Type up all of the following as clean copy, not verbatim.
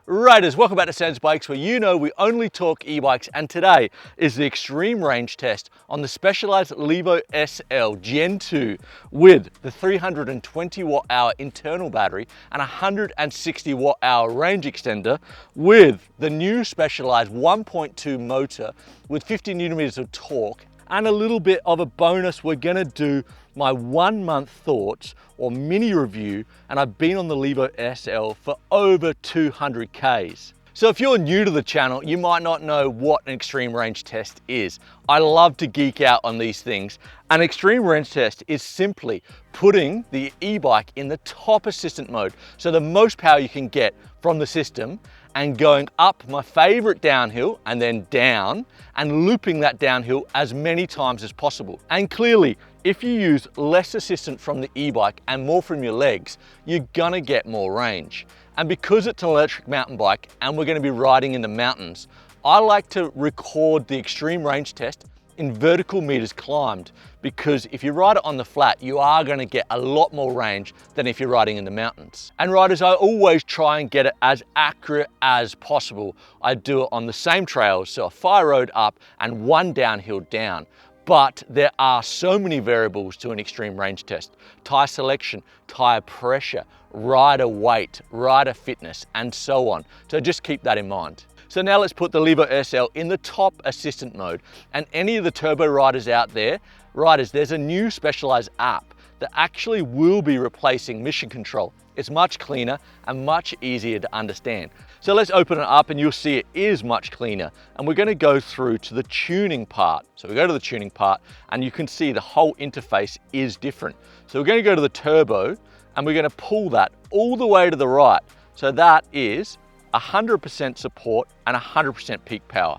Riders, welcome back to Sam's Bikes, where you know we only talk e-bikes, and today is the extreme range test on the Specialized Levo SL Gen2 with the 320 watt-hour internal battery and 160 watt-hour range extender with the new Specialized 1.2 motor with 50 newton-meters of torque. And a little bit of a bonus, we're gonna do my 1 month thoughts or mini review, and I've been on the Levo SL for over 200 Ks. So if you're new to the channel, you might not know what an extreme range test is. I love to geek out on these things. An extreme range test is simply putting the e-bike in the top assistant mode, so the most power you can get from the system, and going up my favorite downhill and then down and looping that downhill as many times as possible. And clearly, if you use less assistance from the e-bike and more from your legs, you're gonna get more range. And because it's an electric mountain bike and we're gonna be riding in the mountains, I like to record the extreme range test in vertical meters climbed, because if you ride it on the flat, you are going to get a lot more range than if you're riding in the mountains. And riders, I always try and get it as accurate as possible. I do it on the same trails, so a fire road up and one downhill down. But there are so many variables to an extreme range test: tire selection, tire pressure, rider weight, rider fitness, and so on. So just keep that in mind. So now let's put the Levo SL in the top assistant mode. And any of the turbo riders out there, there's a new Specialized app that actually will be replacing mission control. It's much cleaner and much easier to understand. So let's open it up and you'll see it is much cleaner. And we're gonna go through to the tuning part. So we go to the tuning part and you can see the whole interface is different. So we're gonna go to the turbo and we're gonna pull that all the way to the right. So that is 100% support and 100% peak power.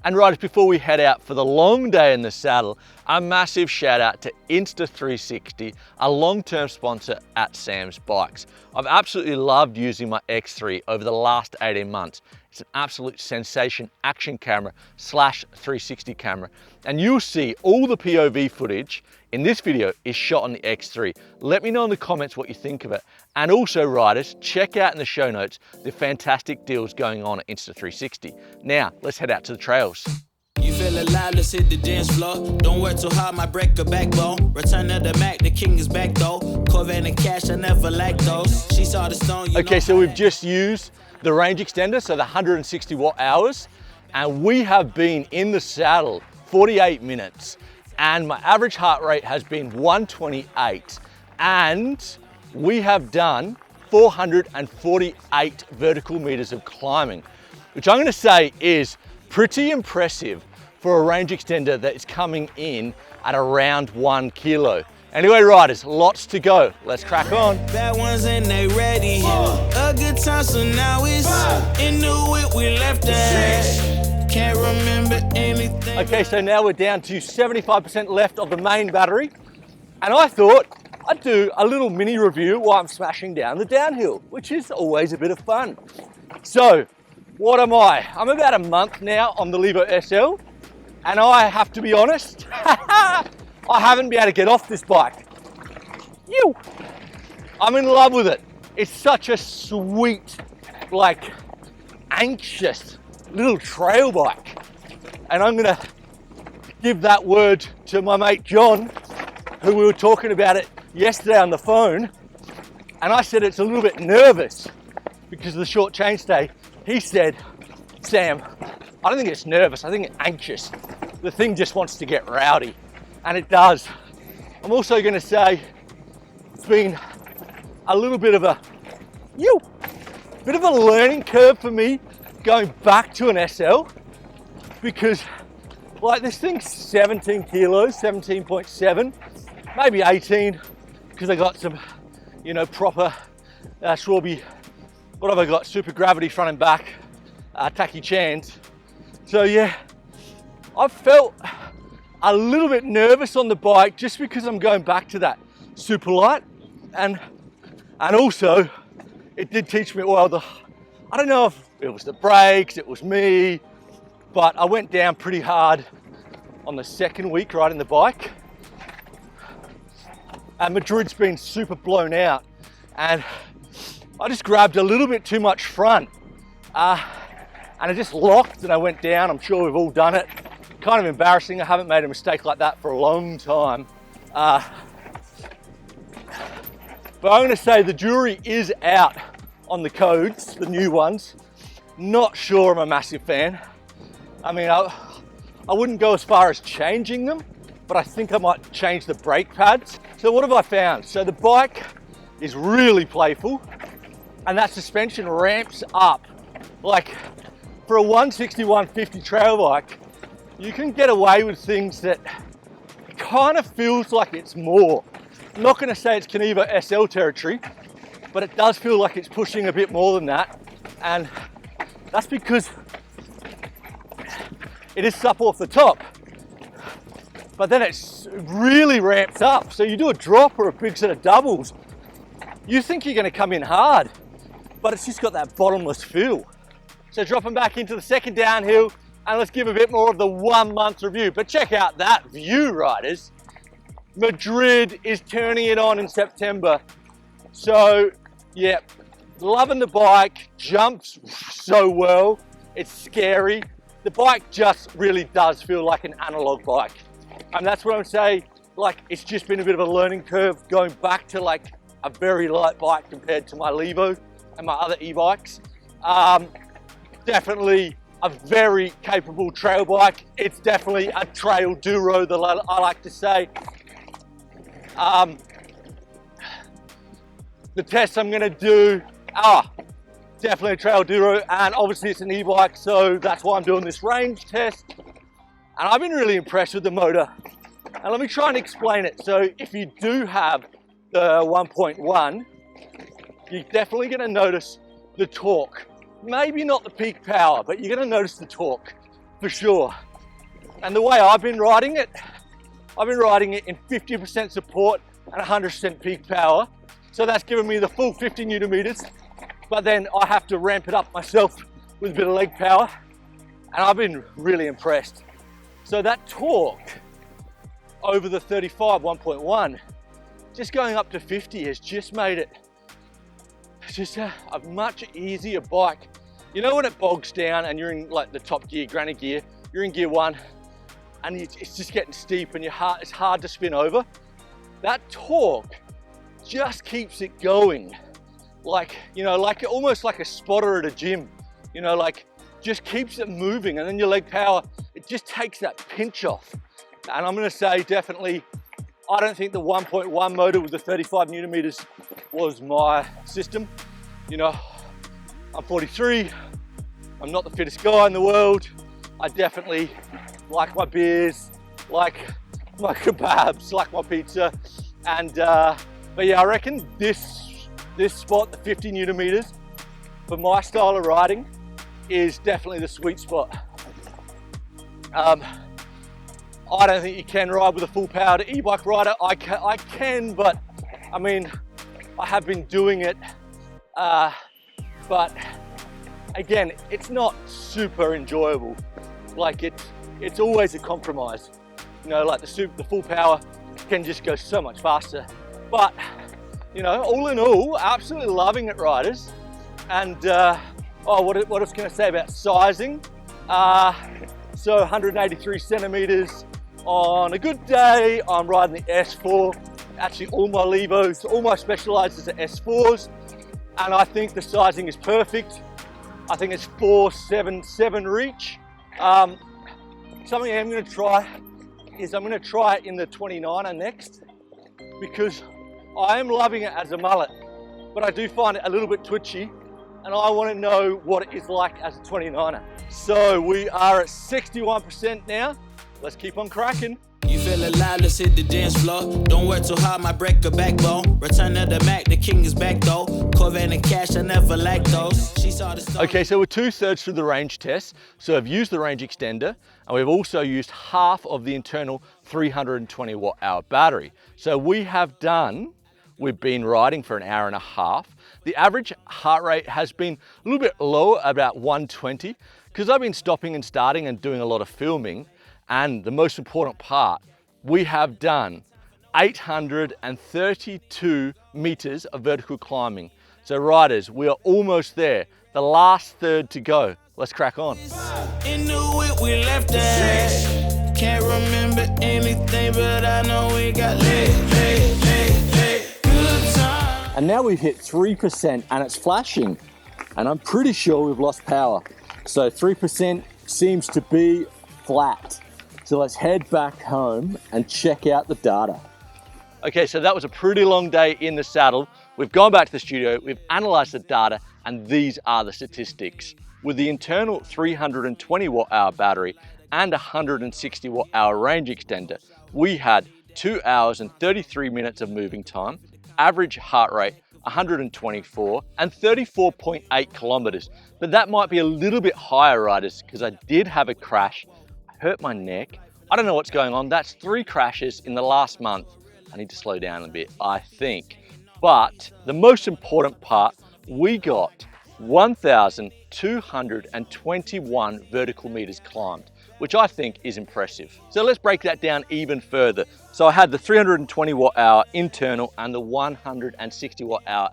And riders, before we head out for the long day in the saddle, a massive shout out to Insta360, a long-term sponsor at Sam's Bikes. I've absolutely loved using my X3 over the last 18 months. It's an absolute sensation action camera / 360 camera. And you'll see all the POV footage in this video is shot on the X3. Let me know in the comments what you think of it. And also riders, check out in the show notes the fantastic deals going on at Insta360. Now, let's head out to the trails. You feel alive, let's hit the dance floor. Don't work too hard, might break a backbone. Return to the Mac, the king is back though. Corvette and cash, I never lack those. She saw the stone. Okay, so we've just used the range extender, so the 160 watt hours, and we have been in the saddle 48 minutes, and my average heart rate has been 128, and we have done 448 vertical meters of climbing, which I'm going to say is pretty impressive for a range extender that is coming in at around 1 kilo. Anyway, riders, lots to go. Let's crack on. Bad ones and they ready. A good time, so now it's in the whip we left at. Can't remember anything. Okay, so now we're down to 75% left of the main battery. And I thought I'd do a little mini review while I'm smashing down the downhill, which is always a bit of fun. So, what am I? I'm about a month now on the Levo SL, and I have to be honest, I haven't been able to get off this bike. I'm in love with it. It's such a sweet, like, anxious little trail bike. And I'm gonna give that word to my mate John, who we were talking about it yesterday on the phone. And I said it's a little bit nervous because of the short chainstay. He said, Sam, I don't think it's nervous, I think it's anxious. The thing just wants to get rowdy. And it does. I'm also going to say it's been a little bit of a learning curve for me going back to an SL, because like this thing's 17 kilos, 17.7, maybe 18, because I got some, proper Schwalbe, what have I got? Super gravity front and back, tacky chains. So yeah, I've felt a little bit nervous on the bike just because I'm going back to that super light, and also it did teach me, well, I don't know if it was the brakes, it was me, but I went down pretty hard on the second week riding the bike, and Madrid's been super blown out, and I just grabbed a little bit too much front, and I just locked and I went down. I'm sure we've all done it. Kind of embarrassing. I haven't made a mistake like that for a long time. But I'm going to say the jury is out on the codes, the new ones. Not sure I'm a massive fan. I mean, I wouldn't go as far as changing them, but I think I might change the brake pads. So what have I found? So the bike is really playful, and that suspension ramps up. Like for a 160, 150 trail bike, you can get away with things that kind of feels like it's more. I'm not going to say it's Kenevo SL territory, but it does feel like it's pushing a bit more than that. And that's because it is supple off the top, but then it really ramps up. So you do a drop or a big set of doubles, you think you're going to come in hard, but it's just got that bottomless feel. So dropping back into the second downhill, and let's give a bit more of the 1 month review. But check out that view, riders. Madrid is turning it on in September. So yeah, loving the bike, jumps so well. It's scary. The bike just really does feel like an analog bike. And that's what I'm saying, like it's just been a bit of a learning curve going back to like a very light bike compared to my Levo and my other e-bikes. Definitely a very capable trail bike. It's definitely a trail duro that I like to say. The tests I'm gonna do are definitely a trail duro, and obviously it's an e-bike, so that's why I'm doing this range test. And I've been really impressed with the motor. And let me try and explain it. So if you do have the 1.1, you're definitely gonna notice the torque. Maybe not the peak power, but you're gonna notice the torque for sure. And the way I've been riding it in 50% support and 100% peak power. So that's given me the full 50 Newton meters, but then I have to ramp it up myself with a bit of leg power. And I've been really impressed. So that torque over the 35 1.1, just going up to 50 has just made it just a much easier bike. You know when it bogs down and you're in like the top gear, granny gear, you're in gear 1 and it's just getting steep and it's hard to spin over? That torque just keeps it going. Like, you know, like almost like a spotter at a gym, you know, like just keeps it moving. And then your leg power, it just takes that pinch off. And I'm gonna say definitely, I don't think the 1.1 motor with the 35 Newton meters was my system. You know, I'm 43, I'm not the fittest guy in the world. I definitely like my beers, like my kebabs, like my pizza. And, but yeah, I reckon this spot, the 50 Newton meters, for my style of riding, is definitely the sweet spot. I don't think you can ride with a full powered e-bike rider. I can, but I mean, I have been doing it, but again, it's not super enjoyable. Like it's always a compromise. You know, like the full power can just go so much faster. But you know, all in all, absolutely loving it, riders. And what I was going to say about sizing. So 183 centimeters. On a good day, I'm riding the S4. Actually, all my Levos, all my Specialized are S4s. And I think the sizing is perfect. I think it's 477 reach. Something I'm going to try is I'm going to try it in the 29er next, because I am loving it as a mullet, but I do find it a little bit twitchy, and I want to know what it is like as a 29er. So we are at 61% now. Let's keep on cracking. You feel alive, let's hit the dance floor. Don't work too hard, might break a backbone. Return of the Mac, the king is back though. Corvette and cash, I never like those. She saw the story. Okay, so we're 2/3 through the range test. So I've used the range extender, and we've also used half of the internal 320 watt-hour battery. So we've been riding for an hour and a half. The average heart rate has been a little bit lower, about 120, because I've been stopping and starting and doing a lot of filming. And the most important part, we have done 832 meters of vertical climbing. So riders, we are almost there. the last third to go. Let's crack on. In the whip we left at. Can't remember anything, but I know we got lit. Good time. And now we've hit 3% and it's flashing. And I'm pretty sure we've lost power. So 3% seems to be flat. So let's head back home and check out the data. Okay, so that was a pretty long day in the saddle. We've gone back to the studio, we've analyzed the data, and these are the statistics. With the internal 320 watt-hour battery and 160 watt-hour range extender, we had 2 hours and 33 minutes of moving time, average heart rate 124, and 34.8 kilometers. But that might be a little bit higher, riders, because I did have a crash. I hurt my neck. I don't know what's going on. That's 3 crashes in the last month. I need to slow down a bit, I think. But the most important part, we got 1,221 vertical meters climbed, which I think is impressive. So let's break that down even further. So I had the 320 watt-hour internal and the 160 watt-hour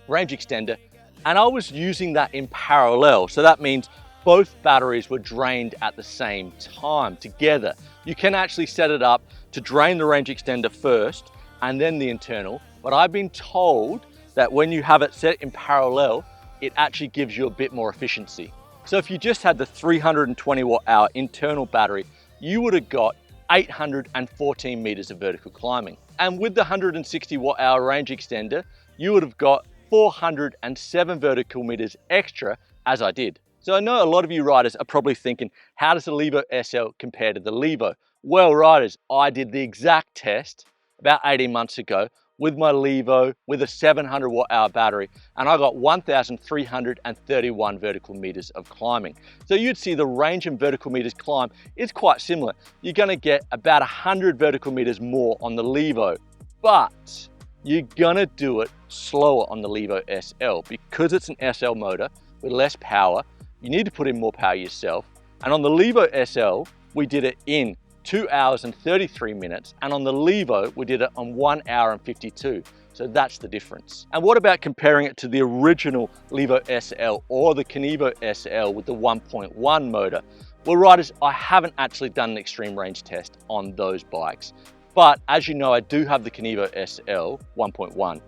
range extender, and I was using that in parallel. So that means both batteries were drained at the same time together. You can actually set it up to drain the range extender first and then the internal, but I've been told that when you have it set in parallel, it actually gives you a bit more efficiency. So if you just had the 320 watt-hour internal battery, you would have got 814 meters of vertical climbing. And with the 160 watt-hour range extender, you would have got 407 vertical meters extra, as I did. So I know a lot of you riders are probably thinking, how does the Levo SL compare to the Levo? Well, riders, I did the exact test about 18 months ago with my Levo with a 700 watt-hour battery, and I got 1,331 vertical meters of climbing. So you'd see the range in vertical meters climb is quite similar. You're gonna get about 100 vertical meters more on the Levo, but you're gonna do it slower on the Levo SL because it's an SL motor with less power. You need to put in more power yourself. And on the Levo SL, we did it in 2 hours and 33 minutes. And on the Levo, we did it on 1 hour and 52. So that's the difference. And what about comparing it to the original Levo SL or the Kenevo SL with the 1.1 motor? Well, riders, I haven't actually done an extreme range test on those bikes. But as you know, I do have the Kenevo SL 1.1.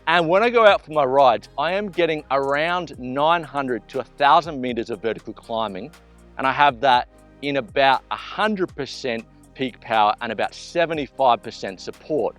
And when I go out for my rides, I am getting around 900 to 1,000 meters of vertical climbing. And I have that in about 100% peak power and about 75% support.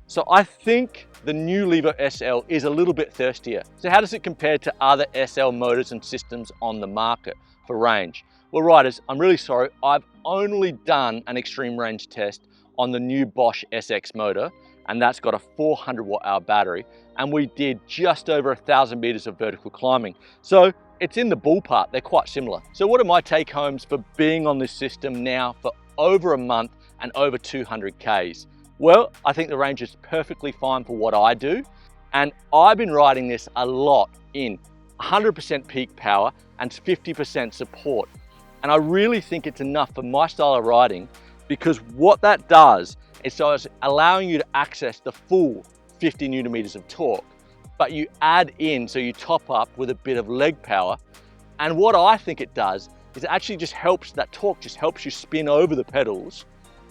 So I think the new Levo SL is a little bit thirstier. So how does it compare to other SL motors and systems on the market for range? Well, riders, I'm really sorry. I've only done an extreme range test on the new Bosch SX motor, and that's got a 400 watt-hour battery, and we did just over 1,000 meters of vertical climbing. So it's in the ballpark, they're quite similar. So what are my take homes for being on this system now for over a month and over 200 Ks? Well, I think the range is perfectly fine for what I do, and I've been riding this a lot in 100% peak power and 50% support. And I really think it's enough for my style of riding, because what that does is so it's allowing you to access the full 50 Newton meters of torque, but you add in, so you top up with a bit of leg power. And what I think it does is it actually just helps, that torque just helps you spin over the pedals.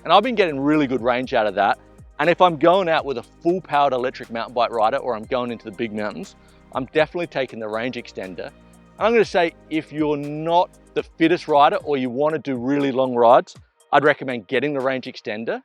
And I've been getting really good range out of that. And if I'm going out with a full powered electric mountain bike rider, or I'm going into the big mountains, I'm definitely taking the range extender. And I'm gonna say, if you're not the fittest rider or you wanna do really long rides, I'd recommend getting the range extender.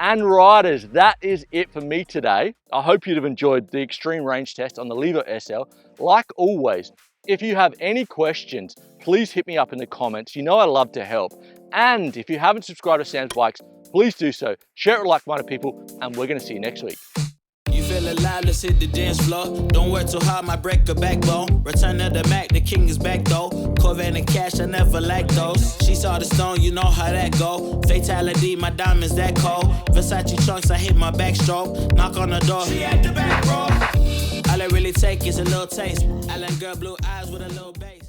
And riders, that is it for me today. I hope you'd have enjoyed the extreme range test on the Levo SL. Like always, if you have any questions, please hit me up in the comments. You know I love to help. And if you haven't subscribed to Sam's Bikes, please do so. Share it with like-minded people, and we're gonna see you next week. You feel alive, let's hit the dance floor. Don't work too hard, might break a backbone. Return of the Mac, the king is back though. Corvette and cash, I never lack those. She saw the stone, you know how that go. Fatality, my diamonds that cold. Versace trunks, I hit my backstroke. Knock on the door, she at the back, bro. All I really take is a little taste. Island girl, blue eyes with a little bass.